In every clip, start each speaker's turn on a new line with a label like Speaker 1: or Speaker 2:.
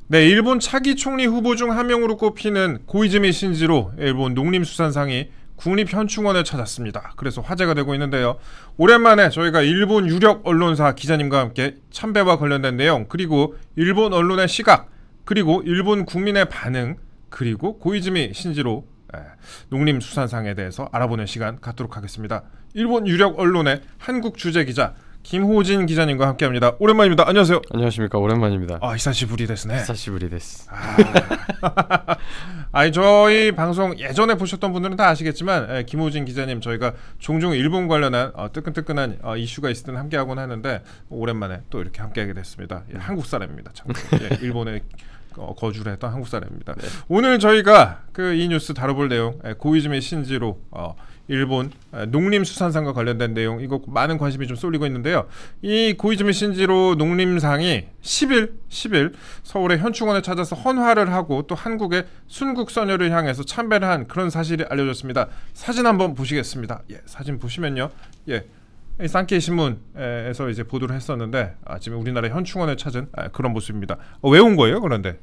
Speaker 1: 네, 일본 차기 총리 후보 중 한 명으로 꼽히는 고이즈미 신지로 일본 농림수산상이 국립현충원을 찾았습니다. 그래서 화제가 되고 있는데요. 오랜만에 저희가 일본 유력 언론사 기자님과 함께 참배와 관련된 내용, 그리고 일본 언론의 시각, 그리고 일본 국민의 반응, 그리고 고이즈미 신지로 농림수산상에 대해서 알아보는 시간 갖도록 하겠습니다. 일본 유력 언론의 한국 주재 기자 김호진 기자님과 함께합니다. 오랜만입니다. 안녕하세요.
Speaker 2: 안녕하십니까. 오랜만입니다.
Speaker 1: 히사시부리 데스네.
Speaker 2: 히사시부리 데스.
Speaker 1: 아니 저희 방송 예전에 보셨던 분들은 다 아시겠지만 김호진 기자님 저희가 종종 일본 관련한 뜨끈뜨끈한 이슈가 있을 때는 함께하곤 하는데 오랜만에 또 이렇게 함께하게 됐습니다. 한국 사람입니다. 일본에 거주를 했던 한국 사람입니다. 네. 오늘 저희가 이 뉴스 다뤄볼 내용 고이즈미 신지로 일본 농림수산상과 관련된 내용, 이거 많은 관심이 좀 쏠리고 있는데요. 이 고이즈미 신지로 농림상이 10일 서울의 현충원에 찾아서 헌화를 하고 또 한국의 순국선열을 향해서 참배를 한 그런 사실이 알려졌습니다. 사진 한번 보시겠습니다. 사진 보시면요. 산케이 신문에서 이제 보도를 했었는데 지금 우리나라 현충원을 찾은 그런 모습입니다. 왜 온 거예요? 그런데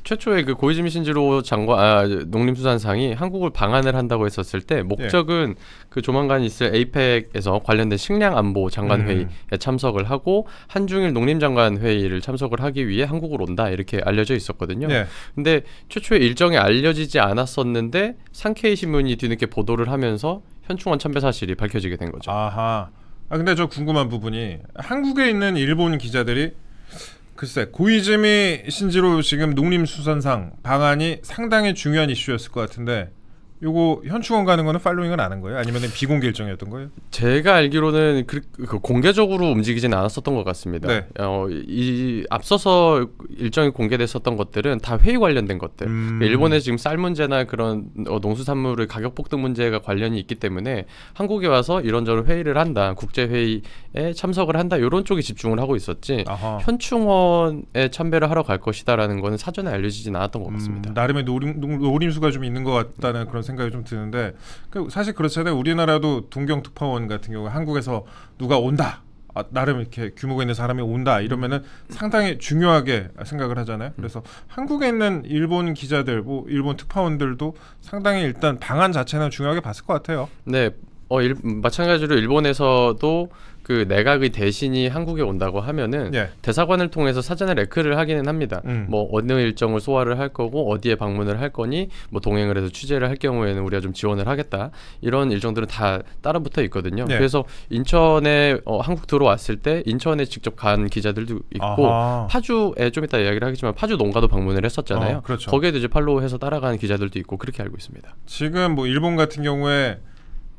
Speaker 2: 최초에 그 고이즈미 신지로 장관 농림수산상이 한국을 방한을 한다고 했었을 때 목적은 그 조만간 있을 에이펙에서 관련된 식량 안보 장관 회의에 참석을 하고 한중일 농림장관 회의를 참석을 하기 위해 한국으로 온다 이렇게 알려져 있었거든요. 근데 최초에 일정이 알려지지 않았었는데 산케이 신문이 뒤늦게 보도를 하면서 현충원 참배 사실이 밝혀지게 된 거죠.
Speaker 1: 근데 저 궁금한 부분이 한국에 있는 일본 기자들이 글쎄 고이즈미 신지로 지금 농림수산상 방한이 상당히 중요한 이슈였을 것 같은데 요거 현충원 가는 거는 팔로잉을 안 한 거예요? 아니면 비공개 일정이었던 거예요?
Speaker 2: 제가 알기로는 그 공개적으로 움직이지는 않았었던 것 같습니다. 앞서서 일정이 공개됐었던 것들은 다 회의 관련된 것들. 일본에 지금 쌀 문제나 그런 농수산물의 가격 폭등 문제가 관련이 있기 때문에 한국에 와서 이런저런 회의를 한다, 국제회의에 참석을 한다 이런 쪽에 집중을 하고 있었지 현충원에 참배를 하러 갈 것이다라는 거는 사전에 알려지진 않았던 것 같습니다.
Speaker 1: 나름의 노림수가 좀 있는 것 같다는 그런 생각이 좀 드는데 사실 그렇잖아요. 우리나라도 동경특파원 같은 경우 한국에서 누가 온다, 나름 이렇게 규모가 있는 사람이 온다 이러면은 상당히 중요하게 생각을 하잖아요. 그래서 한국에 있는 일본 기자들, 일본 특파원들도 상당히 일단 방한 자체는 중요하게 봤을 것 같아요.
Speaker 2: 네, 마찬가지로 일본에서도 그 내각의 대신이 한국에 온다고 하면은 대사관을 통해서 사전에 레크를 하기는 합니다. 뭐 어느 일정을 소화를 할 거고 어디에 방문을 할 거니 뭐 동행을 해서 취재를 할 경우에는 우리가 좀 지원을 하겠다 이런 일정들은 다 따라붙어 있거든요. 그래서 인천에 한국 들어왔을 때 인천에 직접 간 기자들도 있고 파주에 좀 이따 이야기를 하겠지만 파주 농가도 방문을 했었잖아요.
Speaker 1: 그렇죠.
Speaker 2: 거기에도 이제 팔로우해서 따라가는 기자들도 있고 그렇게 알고 있습니다.
Speaker 1: 지금 일본 같은 경우에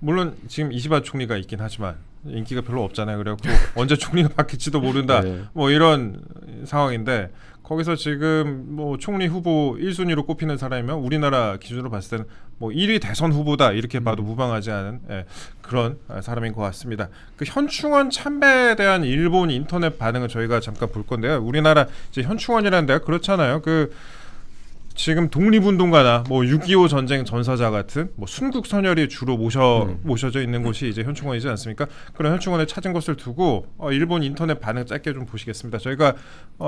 Speaker 1: 물론 지금 이시바 총리가 있긴 하지만 인기가 별로 없잖아요. 그래갖고 언제 총리가 바뀔지도 모른다. 이런 상황인데 거기서 지금 총리 후보 1순위로 꼽히는 사람이면 우리나라 기준으로 봤을 때는 1위 대선 후보다 이렇게 봐도 무방하지 않은 그런 사람인 것 같습니다. 그 현충원 참배에 대한 일본 인터넷 반응을 저희가 잠깐 볼 건데요. 우리나라 이제 현충원이라는 데가 그렇잖아요. 지금 독립운동가나 6.25 전쟁 전사자 같은 순국선열이 주로 모셔져 있는 곳이 이제 현충원이지 않습니까? 그런 현충원을 찾은 것을 두고 일본 인터넷 반응 짧게 좀 보시겠습니다. 저희가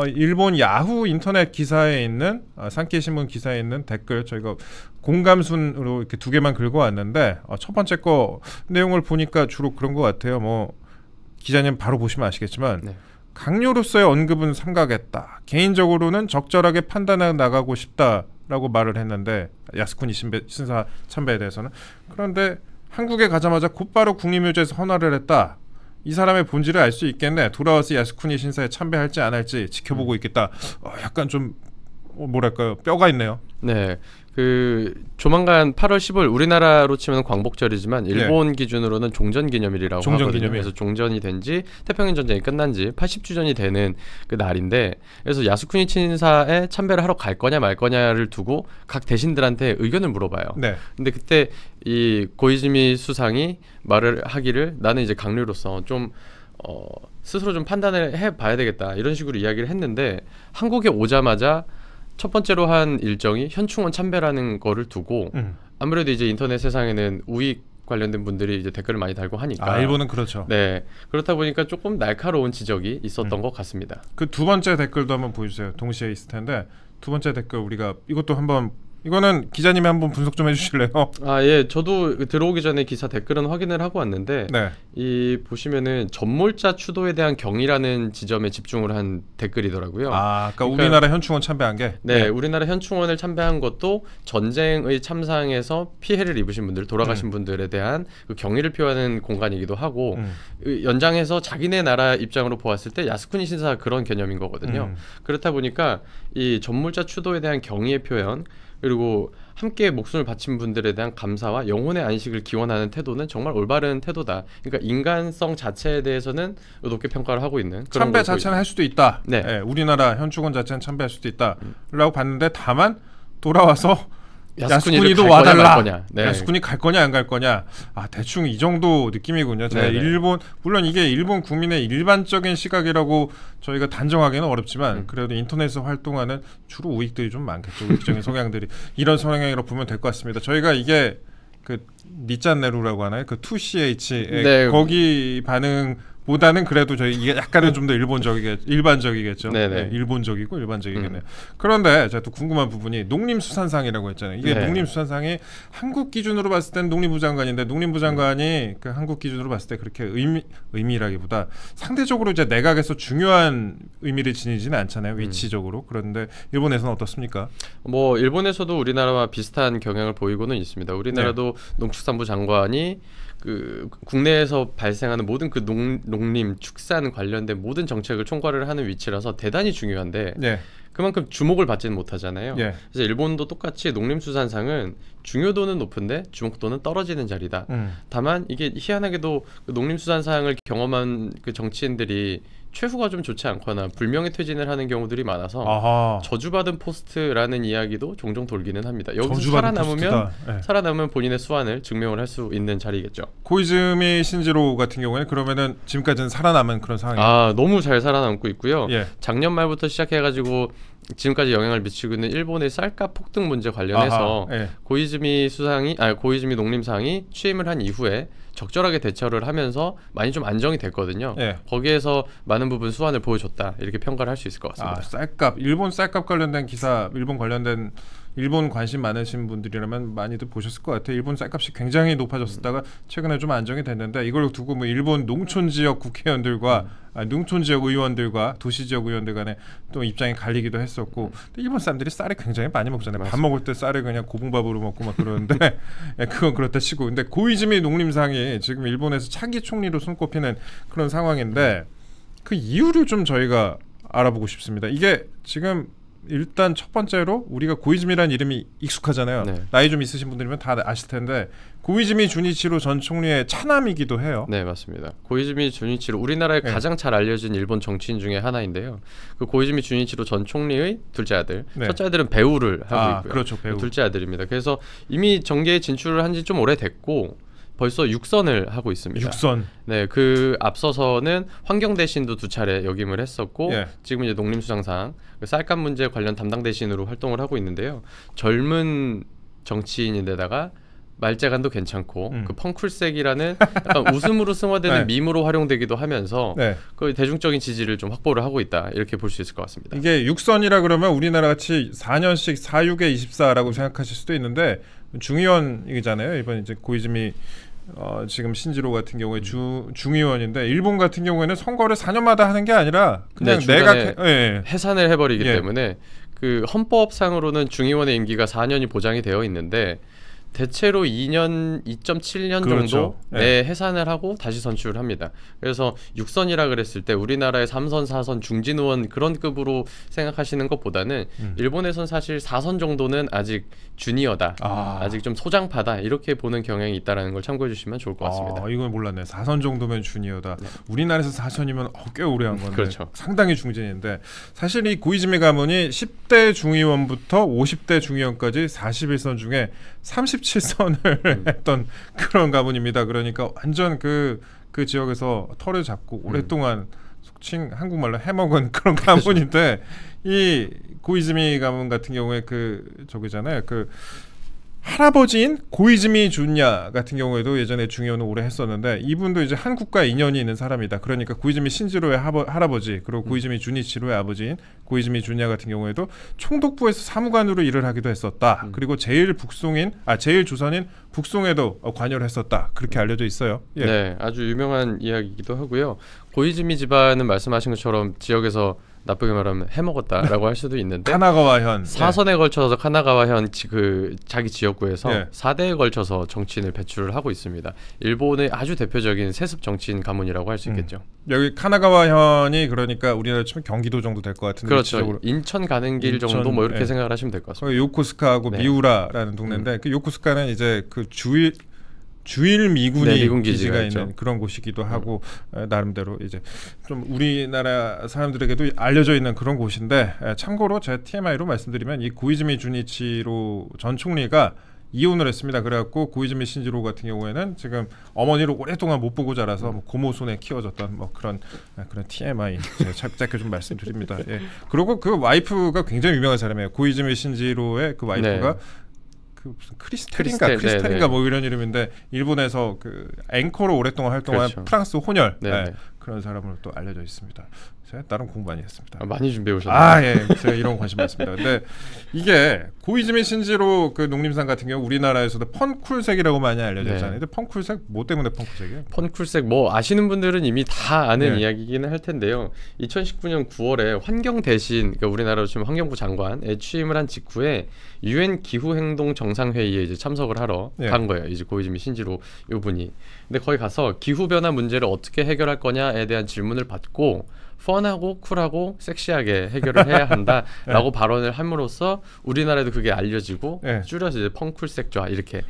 Speaker 1: 일본 야후 인터넷 기사에 있는 산케이 신문 기사에 있는 댓글 저희가 공감순으로 이렇게 2개만 긁어왔는데 첫 번째 거 내용을 보니까 주로 그런 것 같아요. 기자님 바로 보시면 아시겠지만 강요로서의 언급은 삼가겠다. 개인적으로는 적절하게 판단해 나가고 싶다라고 말을 했는데 야스쿠니 신사 참배에 대해서는. 그런데 한국에 가자마자 곧바로 국립묘지에서 헌화를 했다. 이 사람의 본질을 알 수 있겠네. 돌아와서 야스쿠니 신사에 참배할지 안 할지 지켜보고 있겠다. 약간 좀 뭐랄까요, 뼈가 있네요.
Speaker 2: 네. 조만간 8월 10일 우리나라로 치면 광복절이지만 일본 기준으로는 종전기념일이라고 하거든요. 그래서 종전이 된 지 태평양 전쟁이 끝난 지 80주년이 되는 그 날인데 그래서 야스쿠니 신사에 참배를 하러 갈 거냐 말 거냐를 두고 각 대신들한테 의견을 물어봐요. 근데 그때 이 고이즈미 수상이 말을 하기를 나는 이제 강류로서 좀 스스로 좀 판단을 해봐야 되겠다 이런 식으로 이야기를 했는데 한국에 오자마자 첫 번째로 한 일정이 현충원 참배라는 거를 두고 아무래도 이제 인터넷 세상에는 우익 관련된 분들이 이제 댓글을 많이 달고 하니까.
Speaker 1: 일본은 그렇죠.
Speaker 2: 네, 그렇다 보니까 조금 날카로운 지적이 있었던 것 같습니다.
Speaker 1: 그 두 번째 댓글도 한번 보여주세요. 동시에 있을 텐데 두 번째 댓글 우리가 이것도 한번 이거는 기자님이 한번 분석 좀 해주실래요?
Speaker 2: 예, 저도 들어오기 전에 기사 댓글은 확인을 하고 왔는데
Speaker 1: 네.
Speaker 2: 이 보시면은 전몰자 추도에 대한 경이라는 지점에 집중을 한 댓글이더라고요.
Speaker 1: 그러니까 우리나라 현충원 참배한 게?
Speaker 2: 네, 우리나라 현충원을 참배한 것도 전쟁의 참상에서 피해를 입으신 분들, 돌아가신 분들에 대한 그 경의를 표하는 공간이기도 하고 연장해서 자기네 나라 입장으로 보았을 때 야스쿠니 신사가 그런 개념인 거거든요. 그렇다 보니까 이 전몰자 추도에 대한 경의의 표현 그리고 함께 목숨을 바친 분들에 대한 감사와 영혼의 안식을 기원하는 태도는 정말 올바른 태도다. 그러니까 인간성 자체에 대해서는 높게 평가를 하고 있는 그런
Speaker 1: 참배 자체는 할 수도 있다.
Speaker 2: 네.
Speaker 1: 네, 우리나라 현충원 자체는 참배할 수도 있다라고 봤는데 다만 돌아와서 야스쿠니도 와달라.
Speaker 2: 네.
Speaker 1: 야스쿠니 갈 거냐 안 갈 거냐. 대충 이 정도 느낌이군요. 제가 일본 물론 이게 일본 국민의 일반적인 시각이라고 저희가 단정하기는 어렵지만 그래도 인터넷에서 활동하는 주로 우익들이 좀 많겠죠. 우익적인 성향들이 이런 성향이라고 보면 될 것 같습니다. 저희가 이게 그 니짠네루라고 하나요? 그 2CH 거기 반응 보다는 그래도 저희 이게 약간은 좀 더 일반적이겠죠. 네, 일본적이고 일반적이겠네요. 그런데 제가 또 궁금한 부분이 농림수산상이라고 했잖아요. 이게 농림수산상이 한국 기준으로 봤을 때는 농림부 장관인데 농림부 장관이 그 한국 기준으로 봤을 때 그렇게 의미라기보다 상대적으로 이제 내각에서 중요한 의미를 지니지는 않잖아요. 위치적으로. 그런데 일본에서는 어떻습니까?
Speaker 2: 뭐 일본에서도 우리나라와 비슷한 경향을 보이고는 있습니다. 우리나라도 농축산부 장관이 그 국내에서 발생하는 모든 그 농림 축산 관련된 모든 정책을 총괄을 하는 위치라서 대단히 중요한데 그만큼 주목을 받지는 못하잖아요. 그래서 일본도 똑같이 농림수산상은 중요도는 높은데 주목도는 떨어지는 자리다. 다만 이게 희한하게도 그 농림수산상을 경험한 그 정치인들이 최후가 좀 좋지 않거나 불명예 퇴진을 하는 경우들이 많아서 저주받은 포스트라는 이야기도 종종 돌기는 합니다. 여기서 살아남으면 본인의 수완을 증명을 할 수 있는 자리겠죠.
Speaker 1: 고이즈미 신지로 같은 경우에는 그러면은 지금까지는 살아남은 그런 상황이에요.
Speaker 2: 너무 잘 살아남고 있고요. 작년 말부터 시작해가지고 지금까지 영향을 미치고 있는 일본의 쌀값 폭등 문제 관련해서 고이즈미 농림상이 취임을 한 이후에 적절하게 대처를 하면서 많이 좀 안정이 됐거든요. 거기에서 많은 부분 수완을 보여줬다 이렇게 평가를 할 수 있을 것 같습니다.
Speaker 1: 쌀값, 일본 쌀값 관련된 기사, 일본 관심 많으신 분들이라면 많이들 보셨을 것 같아요. 일본 쌀값이 굉장히 높아졌었다가 최근에 좀 안정이 됐는데 이걸 두고 뭐 일본 농촌 지역 국회의원들과 농촌 지역 의원들과 도시 지역 의원들 간에 또 입장이 갈리기도 했었고 일본 사람들이 쌀을 굉장히 많이 먹잖아요. 밥 먹을 때 쌀을 그냥 고봉밥으로 먹고 막 그러는데 그건 그렇다 치고 근데 고이즈미 농림상이 지금 일본에서 차기 총리로 손꼽히는 그런 상황인데 그 이유를 좀 저희가 알아보고 싶습니다. 이게 지금 일단 첫 번째로 우리가 고이즈미라는 이름이 익숙하잖아요. 나이 좀 있으신 분들이면 다 아실 텐데 고이즈미 주니치로 전 총리의 차남이기도 해요.
Speaker 2: 네, 맞습니다. 고이즈미 주니치로 우리나라에 가장 잘 알려진 일본 정치인 중에 하나인데요. 그 고이즈미 주니치로 전 총리의 둘째 아들, 첫째 아들은 배우를 하고 있고요.
Speaker 1: 그렇죠, 배우.
Speaker 2: 둘째 아들입니다. 그래서 이미 정계에 진출을 한 지 좀 오래됐고 벌써 6선을 하고 있습니다.
Speaker 1: 6선.
Speaker 2: 네, 그 앞서서는 환경 대신도 2차례 역임을 했었고 지금 이제 농림수산상 그 쌀값 문제 관련 담당 대신으로 활동을 하고 있는데요. 젊은 정치인인데다가 말재간도 괜찮고 그 펑쿨색이라는 약간 웃음으로 승화되는 밈으로 활용되기도 하면서 그 대중적인 지지를 좀 확보를 하고 있다 이렇게 볼 수 있을 것 같습니다.
Speaker 1: 이게 6선이라 그러면 우리나라 같이 4년씩 4,6에 24라고 생각하실 수도 있는데 중의원이잖아요. 이번 이제 고이즈미 지금 신지로 같은 경우에 중의원인데 일본 같은 경우에는 선거를 4년마다 하는 게 아니라 그냥
Speaker 2: 해산을 해버리기 때문에 그 헌법상으로는 중의원의 임기가 4년이 보장이 되어 있는데 대체로 2.7년 정도 해산을 하고 다시 선출을 합니다. 그래서 6선이라 그랬을 때 우리나라의 3선, 4선 중진 의원 그런 급으로 생각하시는 것보다는 일본에선 사실 4선 정도는 아직 주니어다. 아직 좀 소장파다. 이렇게 보는 경향이 있다는 걸 참고해 주시면 좋을 것 같습니다.
Speaker 1: 이건 몰랐네. 4선 정도면 주니어다. 우리나라에서 4선이면 꽤 오래 한 건데 상당히 중진인데 사실 이 고이즈미 가문이 10대 중의원부터 50대 중의원까지 41선 중에 37선을 했던 그런 가문입니다. 그러니까 완전 그 지역에서 털을 잡고 오랫동안 속칭 한국말로 해먹은 그런 가문인데 이 고이즈미 가문 같은 경우에 그 저기잖아요. 그 할아버지인 고이즈미 준야 같은 경우에도 예전에 중의원을 오래 했었는데 이분도 이제 한국과 인연이 있는 사람이다. 그러니까 고이즈미 신지로의 할아버지 그리고 고이즈미 주니치로의 아버지인 고이즈미 준야 같은 경우에도 총독부에서 사무관으로 일을 하기도 했었다. 그리고 제일 조선인 북송에도 관여를 했었다. 그렇게 알려져 있어요.
Speaker 2: 예. 네, 아주 유명한 이야기이기도 하고요. 고이즈미 집안은 말씀하신 것처럼 지역에서 나쁘게 말하면 해먹었다라고 할 수도 있는데
Speaker 1: 카나가와현
Speaker 2: 사선에 걸쳐서 카나가와현 그 자기 지역구에서 4대에 걸쳐서 정치인을 배출을 하고 있습니다. 일본의 아주 대표적인 세습 정치인 가문이라고 할 수 있겠죠.
Speaker 1: 여기 카나가와현이 그러니까 우리나라 치면 경기도 정도 될 것 같은데
Speaker 2: 그렇죠. 위치적으로. 인천 가는 길 정도 뭐 이렇게 생각을 하시면 될 것 같습니다.
Speaker 1: 요코스카하고 미우라라는 동네인데 그 요코스카는 이제 그 주일 미군이
Speaker 2: 미군
Speaker 1: 기지가 있는 그런 곳이기도 하고 나름대로 이제 좀 우리나라 사람들에게도 알려져 있는 그런 곳인데 참고로 제 TMI로 말씀드리면 이 고이즈미 주니치로 전 총리가 이혼을 했습니다. 그래갖고 고이즈미 신지로 같은 경우에는 지금 어머니를 오랫동안 못 보고 자라서 뭐 고모 손에 키워졌던 뭐 그런 TMI 제가 짧게 좀 말씀드립니다. 예. 그리고 그 와이프가 굉장히 유명한 사람이에요. 고이즈미 신지로의 그 와이프가 그 무슨 크리스탈인가 뭐 이런 이름인데 일본에서 그 앵커로 오랫동안 활동한 프랑스 혼혈 그런 사람으로 또 알려져 있습니다. 제가 나름 공부 많이 했습니다.
Speaker 2: 많이 준비해 오셨나요?
Speaker 1: 예, 제가 이런 거 관심 많습니다. 근데 이게 고이즈미 신지로 그 농림산 같은 경우 우리나라에서도 펀쿨색이라고 많이 알려져 있잖아요. 근데 펀쿨색 뭐 때문에 펀쿨색이에요?
Speaker 2: 펀쿨색 뭐 아시는 분들은 이미 다 아는 이야기기는 할 텐데요. 2019년 9월에 환경 대신 그러니까 우리나라로 치면 환경부 장관에 취임을 한 직후에 유엔 기후행동 정상회의에 이제 참석을 하러 간 거예요. 이제 고이즈미 신지로 이분이. 근데 거기 가서 기후 변화 문제를 어떻게 해결할 거냐에 대한 질문을 받고 펀하고 쿨하고 섹시하게 해결을 해야 한다라고 발언을 함으로써 우리나라에도 그게 알려지고 줄여서 이제 펑쿨색좌 이렇게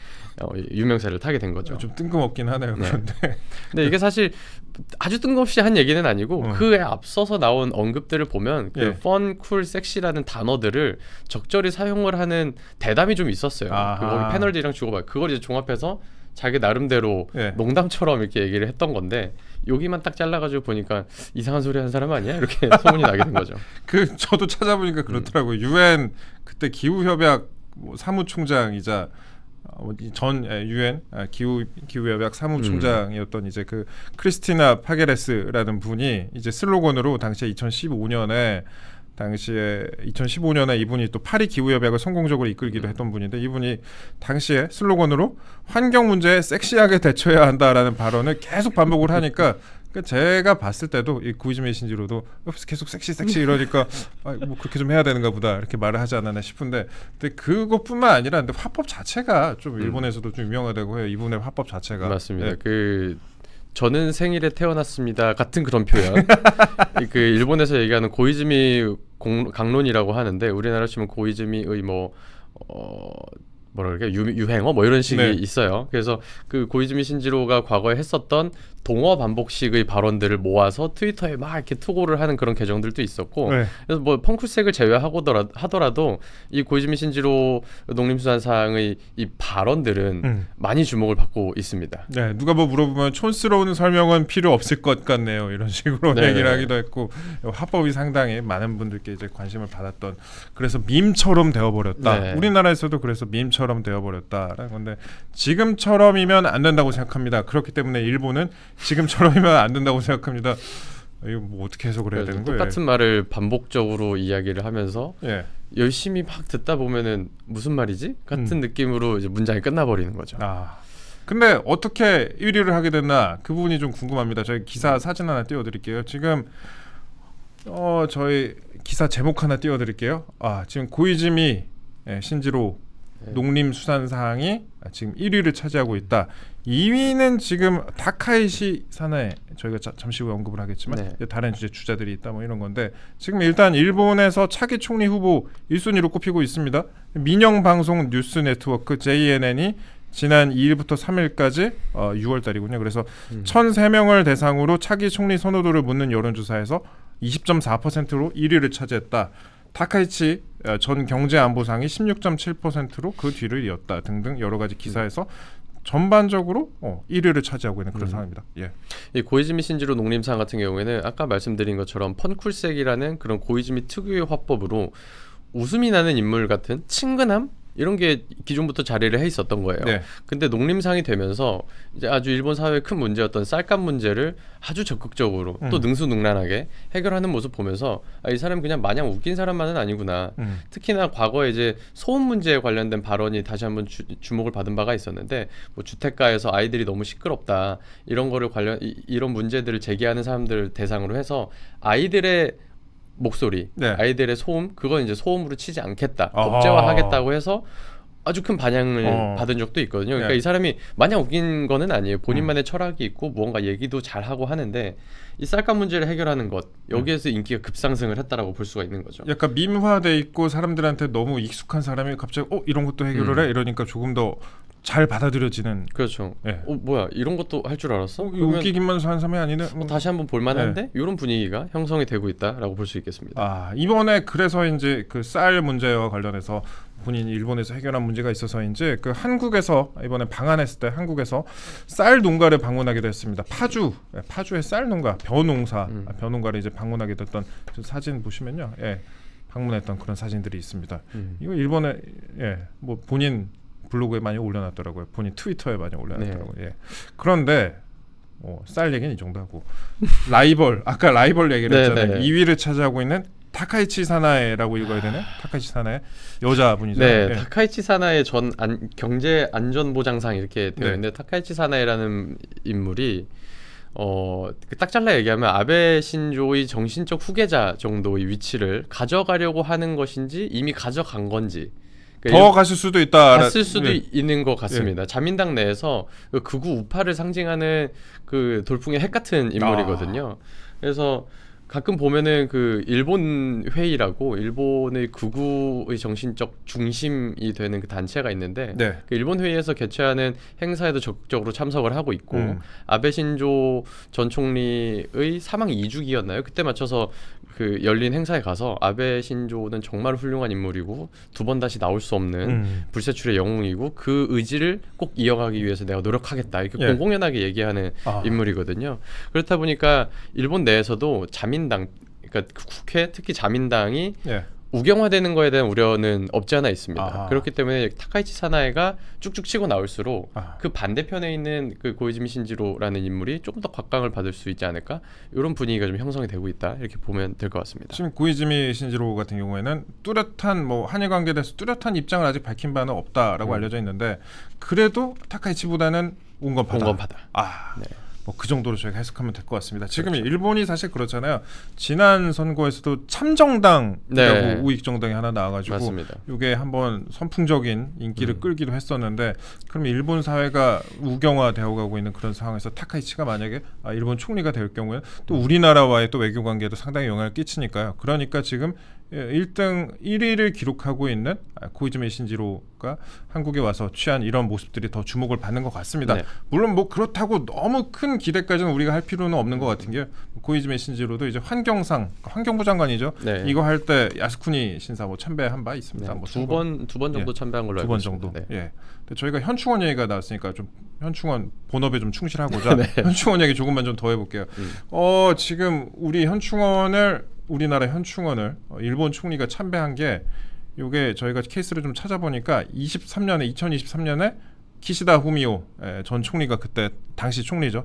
Speaker 2: 유명세를 타게 된 거죠.
Speaker 1: 좀 뜬금없긴 하네요. 그런데
Speaker 2: 근데 이게 사실 아주 뜬금없이 한 얘기는 아니고 그에 앞서서 나온 언급들을 보면 그 펀, 쿨, 섹시라는 단어들을 적절히 사용을 하는 대담이 좀 있었어요. 거기 패널들이랑 주고받고 그걸 이제 종합해서 자기 나름대로 농담처럼 이렇게 얘기를 했던 건데 여기만 딱 잘라가지고 보니까 이상한 소리 하는 사람 아니야? 이렇게 소문이 나게 된 거죠.
Speaker 1: 저도 찾아보니까 그렇더라고요. 유엔 그때 기후협약 사무총장이자 전 유엔 기후협약 사무총장이었던 이제 그 크리스티나 파게레스라는 분이 이제 슬로건으로 당시에 2015년에 이분이 또 파리 기후협약을 성공적으로 이끌기도 했던 분인데 이분이 당시에 슬로건으로 환경 문제에 섹시하게 대처해야 한다라는 발언을 계속 반복을 하니까 제가 봤을 때도 이 고이즈미 신지로도 계속 섹시 이러니까 뭐 그렇게 좀 해야 되는가 보다 이렇게 말을 하지 않았나 싶은데 근데 그것뿐만 아니라 근데 화법 자체가 좀 일본에서도 좀 유명하다고 해요. 이분의 화법 자체가.
Speaker 2: 맞습니다. 저는 생일에 태어났습니다 같은 그런 표현. 그 일본에서 얘기하는 고이즈미 강론이라고 하는데 우리나라 치면 고이즈미의 유행어 뭐 이런 식이 있어요. 그래서 그 고이즈미 신지로가 과거에 했었던 동어 반복식의 발언들을 모아서 트위터에 막 이렇게 투고를 하는 그런 계정들도 있었고 그래서 뭐 펑쿨색을 제외하고 하더라도 이 고이즈미 신지로 농림수산상의 이 발언들은 많이 주목을 받고 있습니다.
Speaker 1: 네, 누가 뭐 물어보면 촌스러운 설명은 필요 없을 것 같네요. 이런 식으로 얘기를 하기도 했고 화법이 상당히 많은 분들께 이제 관심을 받았던 그래서 밈처럼 되어버렸다. 우리나라에서도 그래서 밈처럼 되어버렸다라는 건데 지금처럼이면 안 된다고 생각합니다. 그렇기 때문에 일본은 지금처럼이면 안 된다고 생각합니다. 이거 뭐 어떻게 해석을 해야 되는 거예요?
Speaker 2: 똑같은 말을 반복적으로 이야기를 하면서 열심히 막 듣다 보면은 무슨 말이지? 같은 느낌으로 이제 문장이 끝나버리는 거죠.
Speaker 1: 근데 어떻게 1위를 하게 됐나 그 부분이 좀 궁금합니다. 저희 기사 사진 하나 띄워드릴게요. 지금 저희 기사 제목 하나 띄워드릴게요. 지금 고이즈미 신지로 농림수산상이 지금 1위를 차지하고 있다. 2위는 지금 다카이시 사나에 저희가 잠시 후에 언급을 하겠지만 다른 주자들이 있다 뭐 이런 건데 지금 일단 일본에서 차기 총리 후보 1순위로 꼽히고 있습니다. 민영방송 뉴스 네트워크 JNN이 지난 2일부터 3일까지 6월 달이군요. 그래서 1,003명을 대상으로 차기 총리 선호도를 묻는 여론조사에서 20.4%로 1위를 차지했다. 다카이치 전 경제안보상이 16.7%로 그 뒤를 이었다 등등 여러 가지 기사에서 전반적으로 1위를 차지하고 있는 그런 상황입니다.
Speaker 2: 이 고이즈미 신지로 농림상 같은 경우에는 아까 말씀드린 것처럼 펀쿨색이라는 그런 고이즈미 특유의 화법으로 웃음이 나는 인물 같은 친근함 이런 게 기존부터 자리를 해 있었던 거예요. 네. 근데 농림상이 되면서 이제 아주 일본 사회의 큰 문제였던 쌀값 문제를 아주 적극적으로 또 능수능란하게 해결하는 모습 보면서 이 사람이 그냥 마냥 웃긴 사람만은 아니구나. 특히나 과거에 이제 소음 문제에 관련된 발언이 다시 한번 주목을 받은 바가 있었는데 뭐 주택가에서 아이들이 너무 시끄럽다 이런 거를 이런 문제들을 제기하는 사람들 대상으로 해서 아이들의 목소리, 네. 아이들의 소음, 그건 이제 소음으로 치지 않겠다, 법제화하겠다고 해서 아주 큰 반향을 받은 적도 있거든요. 그러니까 네. 이 사람이 마냥 웃긴 거는 아니에요. 본인만의 철학이 있고 무언가 얘기도 잘 하고 하는데 이 쌀값 문제를 해결하는 것 여기에서 인기가 급상승을 했다라고 볼 수가 있는 거죠.
Speaker 1: 약간 밈화돼 있고 사람들한테 너무 익숙한 사람이 갑자기 이런 것도 해결을 해 이러니까 조금 더 잘 받아들여지는.
Speaker 2: 그렇죠. 네. 뭐야 이런 것도 할 줄 알았어?
Speaker 1: 웃기기만 한 사람이 아니네.
Speaker 2: 다시 한번 볼만한데 네. 이런 분위기가 형성이 되고 있다라고 볼 수 있겠습니다.
Speaker 1: 이번에 그래서 이제 그 쌀 문제와 관련해서 본인이 일본에서 해결한 문제가 있어서 이제 그 한국에서 이번에 방한했을 때 한국에서 쌀 농가를 방문하기도 했습니다. 파주의 쌀 농가 벼농가를 이제 방문하게 됐던 사진 보시면요, 방문했던 그런 사진들이 있습니다. 이거 일본에 뭐 본인 블로그에 많이 올려놨더라고요. 본인 트위터에 많이 올려놨더라고요. 네. 그런데 쌀 얘기는 이 정도 하고 아까 라이벌 얘기를 했잖아요. 2위를 차지하고 있는 타카이치 사나에라고 읽어야 되네. 타카이치 사나에 여자분이죠.
Speaker 2: 네, 타카이치 사나에 경제 안전보장상 이렇게 되어 있는데 타카이치 사나에라는 인물이 딱 잘라 얘기하면 아베 신조의 정신적 후계자 정도의 위치를 가져가려고 하는 것인지 이미 가져간 건지
Speaker 1: 더 갔을 수도 있다.
Speaker 2: 갔을 수도 있는 것 같습니다. 자민당 내에서 극우 우파를 상징하는 그 돌풍의 핵 같은 인물이거든요. 그래서 가끔 보면은 그 일본 회의라고 일본의 극우의 정신적 중심이 되는 그 단체가 있는데 그 일본 회의에서 개최하는 행사에도 적극적으로 참석을 하고 있고 아베 신조 전 총리의 사망 2주기였나요? 그때 맞춰서 그 열린 행사에 가서 아베 신조는 정말 훌륭한 인물이고 두 번 다시 나올 수 없는 불세출의 영웅이고 그 의지를 꼭 이어가기 위해서 내가 노력하겠다 이렇게 공공연하게 얘기하는 인물이거든요. 그렇다 보니까 일본 내에서도 자민당, 그러니까 국회 특히 자민당이 우경화되는 거에 대한 우려는 없지 않아 있습니다. 그렇기 때문에 타카이치 사나에가 쭉쭉 치고 나올수록 그 반대편에 있는 그 고이즈미 신지로라는 인물이 조금 더 각광을 받을 수 있지 않을까, 이런 분위기가 좀 형성이 되고 있다 이렇게 보면 될 것 같습니다.
Speaker 1: 지금 고이즈미 신지로 같은 경우에는 뚜렷한 한일 관계에 대해서 뚜렷한 입장을 아직 밝힌 바는 없다라고 알려져 있는데 그래도 타카이치보다는 온건파다. 네. 그 정도로 저희가 해석하면 될 것 같습니다. 지금 그렇죠. 일본이 사실 그렇잖아요. 지난 선거에서도 참정당이라고 우익 정당이 하나 나와가지고 이게 한번 선풍적인 인기를 끌기도 했었는데, 그럼 일본 사회가 우경화되어가고 있는 그런 상황에서 타카이치가 만약에 일본 총리가 될 경우에 또 우리나라와의 또 외교 관계에도 상당히 영향을 끼치니까요. 그러니까 지금 1위를 기록하고 있는 고이즈미 신지로가 한국에 와서 취한 이런 모습들이 더 주목을 받는 것 같습니다. 물론 그렇다고 너무 큰 기대까지는 우리가 할 필요는 없는 것 같은 게, 고이즈미 신지로도 이제 환경부 장관이죠. 이거 할 때 야스쿠니 신사 참배한 바 있습니다.
Speaker 2: 두 번 정도 참배한 걸로 알고 있습니다.
Speaker 1: 2번 정도. 근데 저희가 현충원 얘기가 나왔으니까 좀 현충원 본업에 좀 충실하고자 현충원 얘기 조금만 좀 더 해볼게요. 지금 우리나라 현충원을 일본 총리가 참배한 게, 요게 저희가 케이스를 좀 찾아보니까 2023년에 기시다 후미오 전 총리가 그때 당시 총리가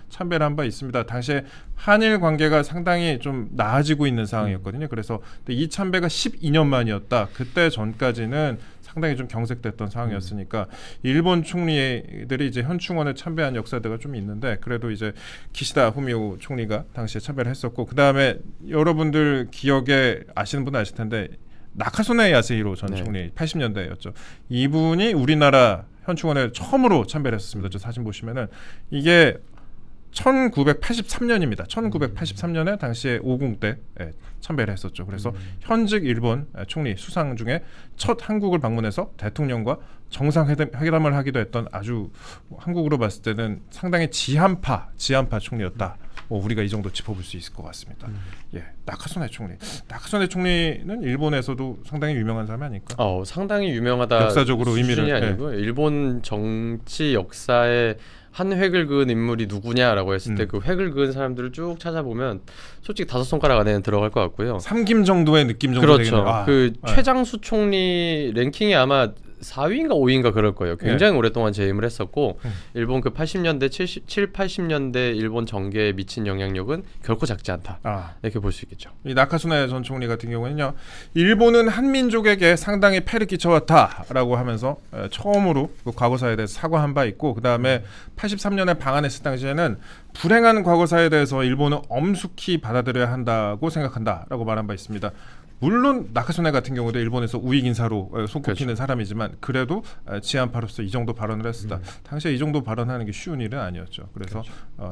Speaker 1: 참배를 한 바 있습니다. 당시에 한일 관계가 상당히 좀 나아지고 있는 상황이었거든요. 그래서 이 참배가 12년 만이었다. 그때 전까지는 상당히 좀 경색됐던 상황이었으니까 일본 총리들이 이제 현충원에 참배한 역사가 좀 있는데, 그래도 이제 기시다 후미오 총리가 당시에 참배를 했었고, 그 다음에 여러분들 기억에 아시는 분은 아실 텐데 나카소네 야스히로 전 총리 80년대였죠. 이분이 우리나라 현충원에 처음으로 참배를 했었습니다. 저 사진 보시면은 이게 1983년입니다. 1983년에 당시에 50 때 참배를 했었죠. 그래서 현직 일본 총리 수상 중에 첫 한국을 방문해서 대통령과 정상회담을 하기도 했던, 아주 한국으로 봤을 때는 상당히 지한파 총리였다. 우리가 이 정도 짚어볼 수 있을 것 같습니다. 예, 나카소네 총리. 나카소네 총리는 일본에서도 상당히 유명한 사람이 아닐까?
Speaker 2: 상당히 유명하다.
Speaker 1: 역사적으로 의미를
Speaker 2: 아니고 일본 정치 역사에 한 획을 그은 인물이 누구냐라고 했을 때 그 획을 그은 사람들을 쭉 찾아보면 솔직히 5손가락 안에는 들어갈 것 같고요.
Speaker 1: 삼김 정도의 느낌 정도
Speaker 2: 그렇죠. 되겠네요. 최장수 총리 랭킹이 아마 4위인가 5위인가 그럴 거예요. 굉장히 오랫동안 재임을 했었고 일본 그 80년대 80년대 일본 정계에 미친 영향력은 결코 작지 않다. 이렇게 볼 수 있겠죠.
Speaker 1: 이 나카소네 전 총리 같은 경우는요. 일본은 한민족에게 상당히 폐를 끼쳐왔다라고 하면서 처음으로 그 과거사에 대해서 사과한 바 있고 그다음에 83년에 방한했을 당시에는 불행한 과거사에 대해서 일본은 엄숙히 받아들여야 한다고 생각한다라고 말한 바 있습니다. 물론 나카소네 같은 경우도 일본에서 우익 인사로 손꼽히는 사람이지만 그래도 지한파로서 이 정도 발언을 했었다. 당시에 이 정도 발언하는 게 쉬운 일은 아니었죠. 그래서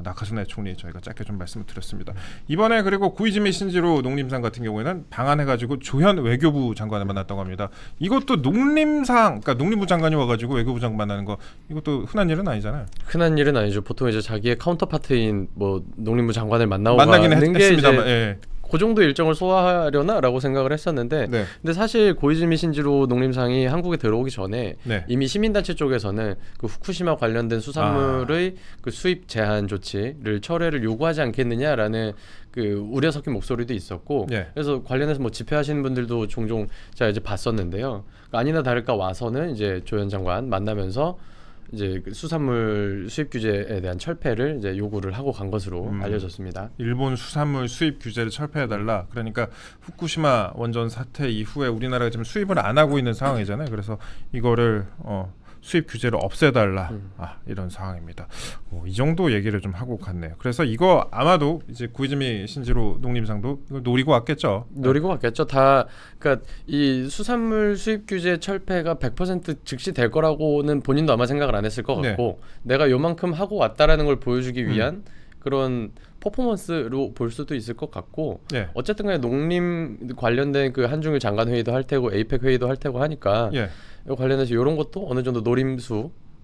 Speaker 1: 나카소네 총리 저희가 짧게 좀 말씀을 드렸습니다. 이번에 그리고 고이즈미 신지로 농림상 같은 경우에는 방한해가지고 조현 외교부 장관을 만났다고 합니다. 이것도 농림상, 그러니까 농림부 장관이 와가지고 외교부 장관 만나는 거 이것도 흔한 일은 아니잖아요.
Speaker 2: 흔한 일은 아니죠. 보통 이제 자기의 카운터파트인 뭐 농림부 장관을
Speaker 1: 만나긴 했습니다만. 예.
Speaker 2: 그 정도 일정을 소화하려나라고 생각을 했었는데 근데 사실 고이즈미 신지로 농림상이 한국에 들어오기 전에 이미 시민단체 쪽에서는 그 후쿠시마 관련된 수산물의 그 수입 제한 조치를 철회를 요구하지 않겠느냐라는 그 우려 섞인 목소리도 있었고 그래서 관련해서 뭐 집회하시는 분들도 종종 제가 이제 봤었는데요. 아니나 다를까 와서는 이제 조현 장관 만나면서 이제 수산물 수입 규제에 대한 철폐를 이제 요구를 하고 간 것으로 알려졌습니다.
Speaker 1: 일본 수산물 수입 규제를 철폐해달라. 그러니까 후쿠시마 원전 사태 이후에 우리나라가 지금 수입을 안 하고 있는 상황이잖아요. 그래서 이거를 수입 규제를 없애달라. 이런 상황입니다. 이 정도 얘기를 좀 하고 갔네요. 그래서 이거 아마도 이제 고이즈미 신지로 농림상도 이걸 노리고 왔겠죠.
Speaker 2: 노리고 왔겠죠. 다 그러니까 이 수산물 수입 규제 철폐가 100% 즉시 될 거라고는 본인도 아마 생각을 안 했을 것 같고 내가 요만큼 하고 왔다라는 걸 보여주기 위한 그런 퍼포먼스로 볼 수도 있을 것 같고 어쨌든 간에 농림 관련된 그 한중일 장관 회의도 할 테고 에이펙 회의도 할 테고 하니까 관련해서 이런 것도 어느 정도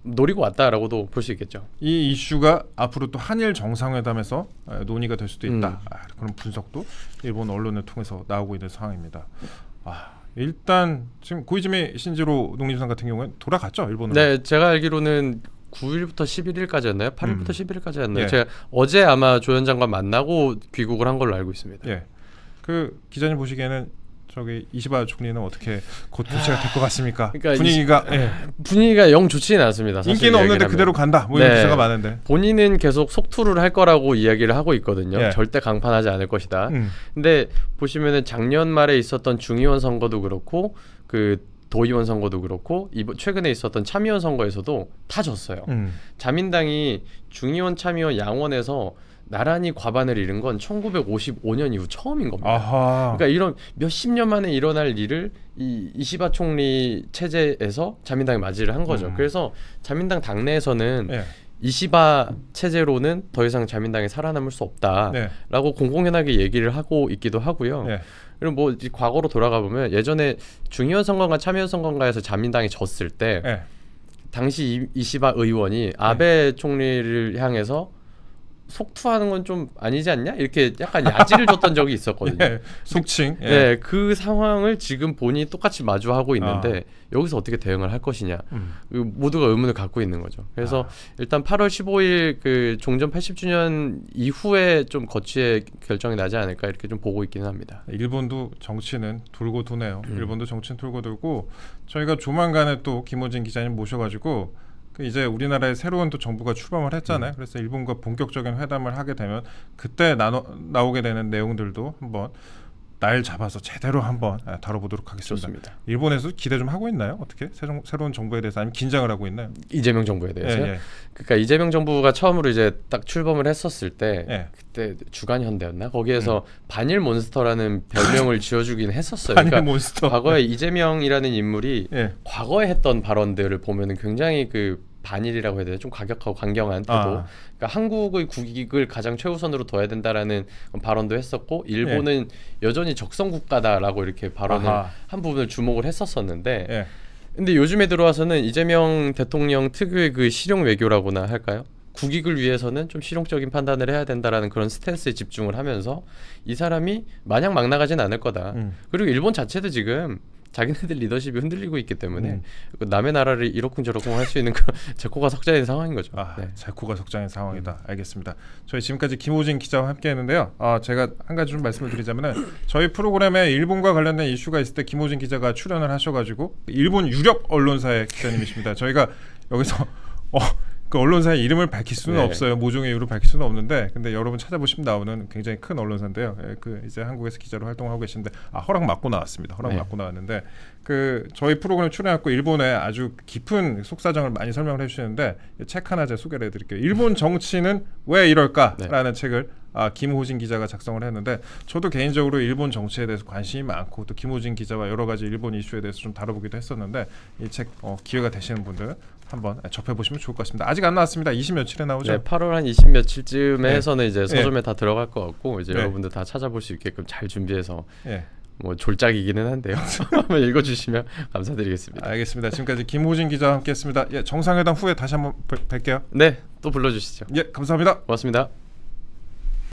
Speaker 2: 노리고 왔다라고도 볼 수 있겠죠.
Speaker 1: 이 이슈가 앞으로 또 한일 정상회담에서 논의가 될 수도 있다. 그런 분석도 일본 언론을 통해서 나오고 있는 상황입니다. 일단 지금 고이즈미 신지로 농림상 같은 경우는 돌아갔죠, 일본으로?
Speaker 2: 네, 제가 알기로는 9일부터 11일까지였나요? 8일부터 11일까지였나요? 제가 어제 아마 조현 장관 만나고 귀국을 한 걸로 알고 있습니다.
Speaker 1: 그 기자님 보시기에는 저기 이시바 총리는 어떻게 곧 도착이 될 것 같습니까?
Speaker 2: 그러니까
Speaker 1: 분위기가
Speaker 2: 영 좋지는 않습니다. 사실
Speaker 1: 인기는 없는데 그대로 간다. 뭐 이런 기사가 많은데
Speaker 2: 본인은 계속 속투를 할 거라고 이야기를 하고 있거든요. 절대 강판하지 않을 것이다. 근데 보시면은 작년 말에 있었던 중의원 선거도 그렇고 그 도의원 선거도 그렇고 최근에 있었던 참의원 선거에서도 다 졌어요. 자민당이 중의원 참의원 양원에서 나란히 과반을 잃은 건 1955년 이후 처음인 겁니다. 그러니까 이런 몇십 년 만에 일어날 일을 이 이시바 총리 체제에서 자민당이 맞이를 한 거죠. 그래서 자민당 당내에서는 이시바 체제로는 더 이상 자민당이 살아남을 수 없다라고 공공연하게 얘기를 하고 있기도 하고요. 그리고 뭐 과거로 돌아가 보면 예전에 중의원 선거인가 참의원 선거인가에서 자민당이 졌을 때 당시 이시바 의원이 아베 총리를 향해서 속투하는 건 좀 아니지 않냐? 이렇게 약간 야지를 줬던 적이 있었거든요.
Speaker 1: 속칭.
Speaker 2: 그 상황을 지금 본인이 똑같이 마주하고 있는데 여기서 어떻게 대응을 할 것이냐. 모두가 의문을 갖고 있는 거죠. 그래서 일단 8월 15일 그 종전 80주년 이후에 좀 거취의 결정이 나지 않을까 이렇게 좀 보고 있기는 합니다.
Speaker 1: 일본도 정치는 돌고 도네요. 일본도 정치는 돌고 돌고 저희가 조만간에 또 김호진 기자님 모셔가지고 이제 우리나라에 새로운 또 정부가 출범을 했잖아요. 그래서 일본과 본격적인 회담을 하게 되면 그때 나오게 되는 내용들도 한번 날 잡아서 제대로 한번 다뤄보도록 하겠습니다.
Speaker 2: 좋습니다.
Speaker 1: 일본에서 기대 좀 하고 있나요? 어떻게? 새로운 정부에 대해서 아니면 긴장을 하고 있나요?
Speaker 2: 이재명 정부에 대해서요? 그러니까 이재명 정부가 처음으로 이제 딱 출범을 했었을 때 그때 주간현대였나? 거기에서 반일 몬스터라는 별명을 지어주긴 했었어요.
Speaker 1: 반일 몬스터.
Speaker 2: 과거에 이재명이라는 인물이 과거에 했던 발언들을 보면은 굉장히 그 반일이라고 해야 되나 좀 과격하고 강경한 태도. 그러니까 한국의 국익을 가장 최우선으로 둬야 된다라는 발언도 했었고 일본은 여전히 적성 국가다라고 이렇게 발언을 한 부분을 주목을 했었었는데 근데 요즘에 들어와서는 이재명 대통령 특유의 그 실용 외교라고나 할까요? 국익을 위해서는 좀 실용적인 판단을 해야 된다라는 그런 스탠스에 집중을 하면서 이 사람이 마냥 막 나가진 않을 거다. 그리고 일본 자체도 지금 자기네들 리더십이 흔들리고 있기 때문에 남의 나라를 이러쿵저러쿵 할 수 있는 그런 제코가 석자인 상황인 거죠.
Speaker 1: 네. 제코가 석자인 상황이다. 알겠습니다. 저희 지금까지 김호진 기자와 함께했는데요. 제가 한 가지 좀 말씀을 드리자면은 저희 프로그램에 일본과 관련된 이슈가 있을 때 김호진 기자가 출연을 하셔가지고 일본 유력 언론사의 기자님이십니다. 저희가 여기서 그 언론사의 이름을 밝힐 수는 없어요. 모종의 이유를 밝힐 수는 없는데, 근데 여러분 찾아보시면 나오는 굉장히 큰 언론사인데요. 그 이제 한국에서 기자로 활동하고 계신데 허락 받고 나왔습니다. 허락 받고 나왔는데 그 저희 프로그램 출연했고 일본의 아주 깊은 속사정을 많이 설명을 해주시는데 책 하나 제가 소개를 해드릴게요. 일본 정치는 왜 이럴까라는 책을 김호진 기자가 작성을 했는데 저도 개인적으로 일본 정치에 대해서 관심이 많고 또 김호진 기자와 여러 가지 일본 이슈에 대해서 좀 다뤄보기도 했었는데 이 책 기회가 되시는 분들 한번 접해보시면 좋을 것 같습니다. 아직 안 나왔습니다. 20며칠에 나오죠?
Speaker 2: 네, 8월 한 20며칠쯤에 해서는 이제 서점에 다 들어갈 것 같고 이제 여러분들 다 찾아볼 수 있게끔 잘 준비해서 뭐 졸작이기는 한데요. 한번 읽어주시면 감사드리겠습니다.
Speaker 1: 알겠습니다. 지금까지 김호진 기자와 함께했습니다. 정상회담 후에 다시 한번 뵐게요.
Speaker 2: 네, 또 불러주시죠.
Speaker 1: 감사합니다.
Speaker 2: 고맙습니다.